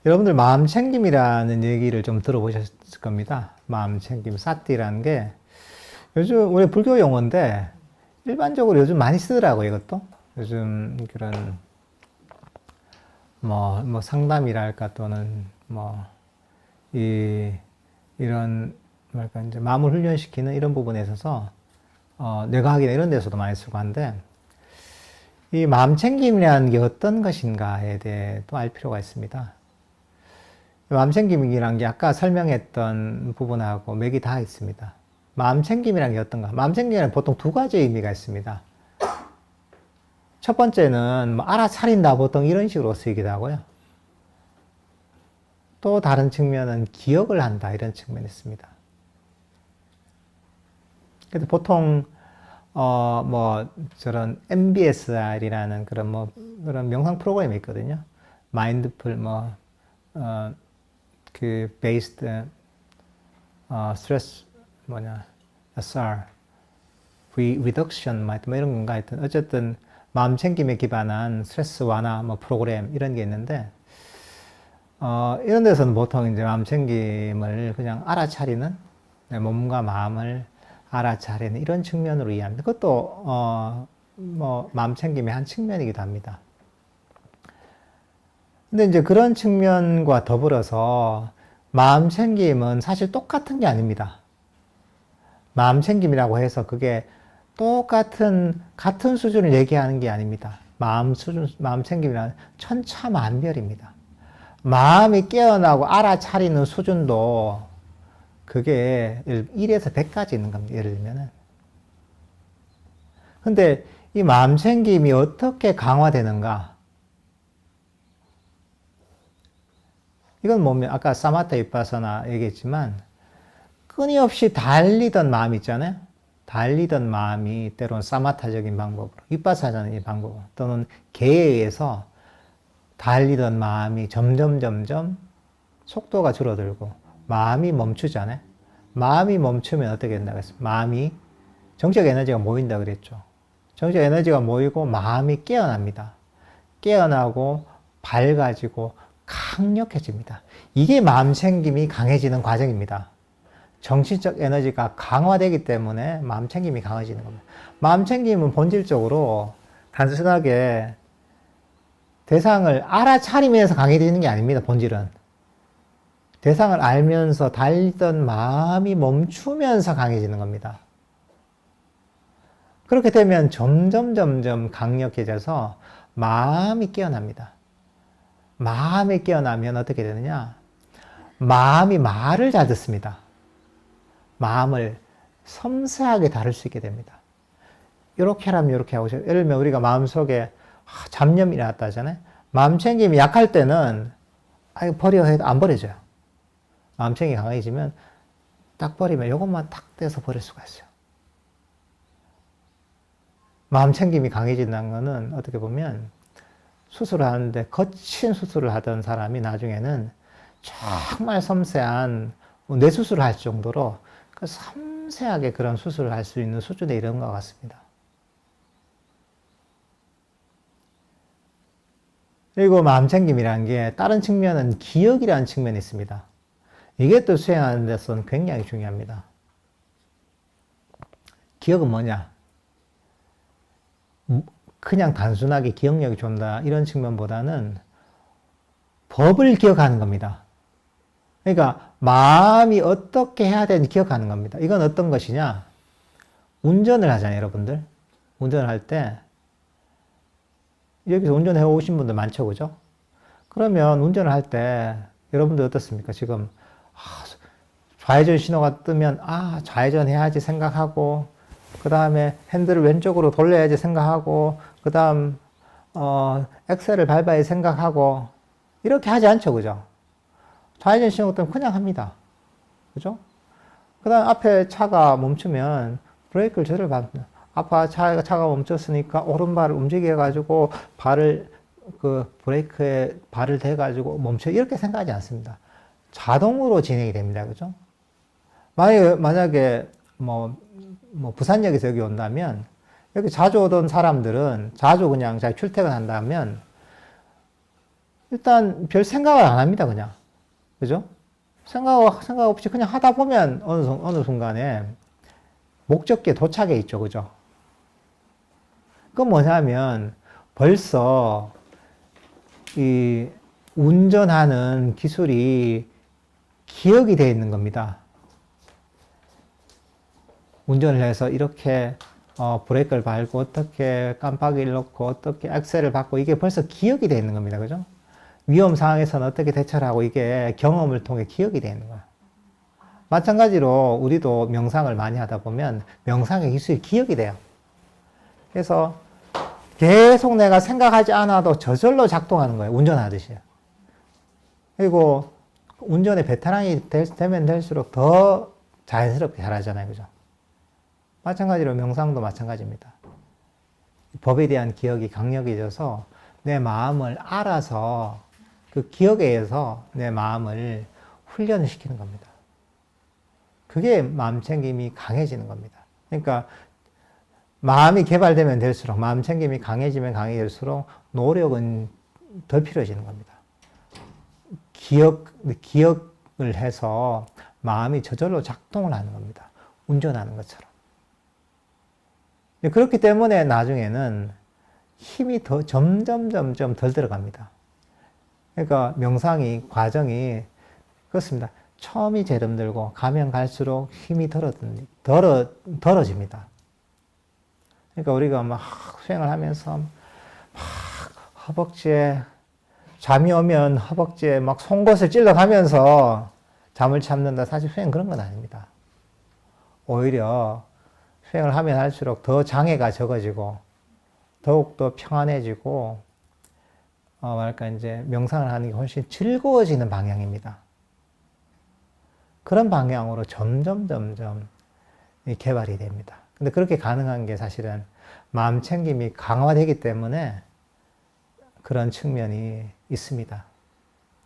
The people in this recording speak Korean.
여러분들 마음챙김이라는 얘기를 좀 들어보셨을 겁니다. 마음챙김, 사티라는 게 요즘 우리 불교 용어인데 일반적으로 요즘 많이 쓰더라고요, 이것도. 요즘 그런 뭐 상담이랄까 또는 이런 뭐랄까 이제 마음을 훈련시키는 이런 부분에 있어서 뇌과학이나 이런 데서도 많이 쓰고 한데 이 마음챙김이라는 게 어떤 것인가에 대해 또 알 필요가 있습니다. 마음챙김이라는 게 아까 설명했던 부분하고 맥이 다 있습니다. 마음챙김이라는 게 어떤가? 마음챙김에는 보통 두 가지 의미가 있습니다. 첫 번째는 알아차린다 보통 이런 식으로 쓰이기도 하고요. 또 다른 측면은 기억을 한다 이런 측면이 있습니다. 그래서 보통 저런 MBSR이라는 그런 명상 프로그램이 있거든요. 마인드풀 based stress SR reduction 뭐 이런 건가 하여튼 어쨌든 마음 챙김에 기반한 스트레스 완화 프로그램 이런 게 있는데 이런 데서는 보통 이제 마음 챙김을 그냥 알아차리는 내 몸과 마음을 알아차리는 이런 측면으로 이해합니다. 그것도 마음 챙김의 한 측면이기도 합니다. 근데 이제 그런 측면과 더불어서 마음 챙김은 사실 똑같은 게 아닙니다. 마음 챙김이라고 해서 그게 같은 수준을 얘기하는 게 아닙니다. 마음 챙김이란 천차만별입니다. 마음이 깨어나고 알아차리는 수준도 그게 1에서 100까지 있는 겁니다. 예를 들면은. 근데 이 마음 챙김이 어떻게 강화되는가? 이건 뭐면 아까 사마타 위파사나 얘기했지만 끊임없이 달리던 마음 있잖아요. 달리던 마음이 때로는 사마타적인 방법으로, 위파사적인 방법 또는 개에 의해서 달리던 마음이 점점 속도가 줄어들고 마음이 멈추잖아요. 마음이 멈추면 어떻게 된다고 했어요? 마음이 정적 에너지가 모인다 그랬죠. 정적 에너지가 모이고 마음이 깨어납니다. 깨어나고 밝아지고 강력해집니다. 이게 마음 챙김이 강해지는 과정입니다. 정신적 에너지가 강화되기 때문에 마음 챙김이 강해지는 겁니다. 마음 챙김은 본질적으로 단순하게 대상을 알아차리면서 강해지는 게 아닙니다. 본질은. 대상을 알면서 달리던 마음이 멈추면서 강해지는 겁니다. 그렇게 되면 점점 강력해져서 마음이 깨어납니다. 마음이 깨어나면 어떻게 되느냐? 마음이 말을 잘 듣습니다. 마음을 섬세하게 다룰 수 있게 됩니다. 이렇게 하라면 이렇게 하고, 예를 들면 우리가 마음속에 잡념이 났다 하잖아요. 마음 챙김이 약할 때는 버려 해도 안 버려져요. 마음 챙김이 강해지면 딱 버리면 이것만 딱 떼서 버릴 수가 있어요. 마음 챙김이 강해진다는 거는 어떻게 보면 수술을 하는데 거친 수술을 하던 사람이 나중에는 정말 섬세한 뇌수술을 할 정도로 섬세하게 그런 수술을 할 수 있는 수준에 이른 것 같습니다. 그리고 마음챙김이라는 게 다른 측면은 기억이라는 측면이 있습니다. 이게 또 수행하는 데서는 굉장히 중요합니다. 기억은 뭐냐? 그냥 단순하게 기억력이 좋다 이런 측면보다는 법을 기억하는 겁니다. 그러니까 마음이 어떻게 해야 되는지 기억하는 겁니다. 이건 어떤 것이냐? 운전을 하잖아요, 여러분들. 운전을 할 때 여기서 운전해 오신 분들 많죠, 그죠? 그러면 운전을 할 때 여러분들 어떻습니까? 지금 좌회전 신호가 뜨면 좌회전 해야지 생각하고 그 다음에 핸들을 왼쪽으로 돌려야지 생각하고 그 다음 엑셀을 밟아야 생각하고 이렇게 하지 않죠, 그죠? 좌회전 신호가 뜨면 그냥 합니다. 그죠? 그 다음 앞에 차가 멈추면 브레이크를 제대로 밟습니다. 앞에 차가 멈췄으니까 오른발을 움직여가지고 브레이크에 발을 대가지고 멈춰. 이렇게 생각하지 않습니다. 자동으로 진행이 됩니다. 그죠? 만약에 부산역에서 여기 온다면, 여기 자주 오던 사람들은 자주 그냥 잘 출퇴근한다면, 일단 별 생각을 안 합니다, 그냥. 그죠? 생각 없이 그냥 하다 보면 어느 순간에 목적지에 도착해 있죠, 그죠? 그건 뭐냐면 벌써 이 운전하는 기술이 기억이 되어 있는 겁니다. 운전을 해서 이렇게 브레이크를 밟고 어떻게 깜빡이를 넣고 어떻게 엑셀을 밟고 이게 벌써 기억이 되어 있는 겁니다. 그죠? 위험 상황에서는 어떻게 대처를 하고 이게 경험을 통해 기억이 되어 있는 거야. 마찬가지로 우리도 명상을 많이 하다 보면 명상의 기술이 기억이 돼요. 그래서 계속 내가 생각하지 않아도 저절로 작동하는 거예요. 운전하듯이. 그리고 운전의 베테랑이 되면 될수록 더 자연스럽게 잘하잖아요. 그죠? 마찬가지로 명상도 마찬가지입니다. 법에 대한 기억이 강력해져서 내 마음을 알아서 그 기억에 의해서 내 마음을 훈련을 시키는 겁니다. 그게 마음챙김이 강해지는 겁니다. 그러니까 마음이 개발되면 될수록, 마음챙김이 강해지면 강해질수록 노력은 더 필요해지는 겁니다. 기억을 해서 마음이 저절로 작동을 하는 겁니다. 운전하는 것처럼. 그렇기 때문에 나중에는 힘이 더 점점 덜 들어갑니다. 그러니까 명상이 과정이 그렇습니다. 처음이 제일 힘들고 가면 갈수록 힘이 덜어집니다. 그러니까 우리가 막 수행을 하면서 막 허벅지에 잠이 오면 허벅지에 막 송곳을 찔러가면서 잠을 참는다. 사실 수행 그런 건 아닙니다. 오히려 수행을 하면 할수록 더 장애가 적어지고 더욱더 평안해지고 뭐랄까 이제 명상을 하는 게 훨씬 즐거워지는 방향입니다. 그런 방향으로 점점 개발이 됩니다. 근데 그렇게 가능한 게 사실은 마음 챙김이 강화되기 때문에 그런 측면이 있습니다.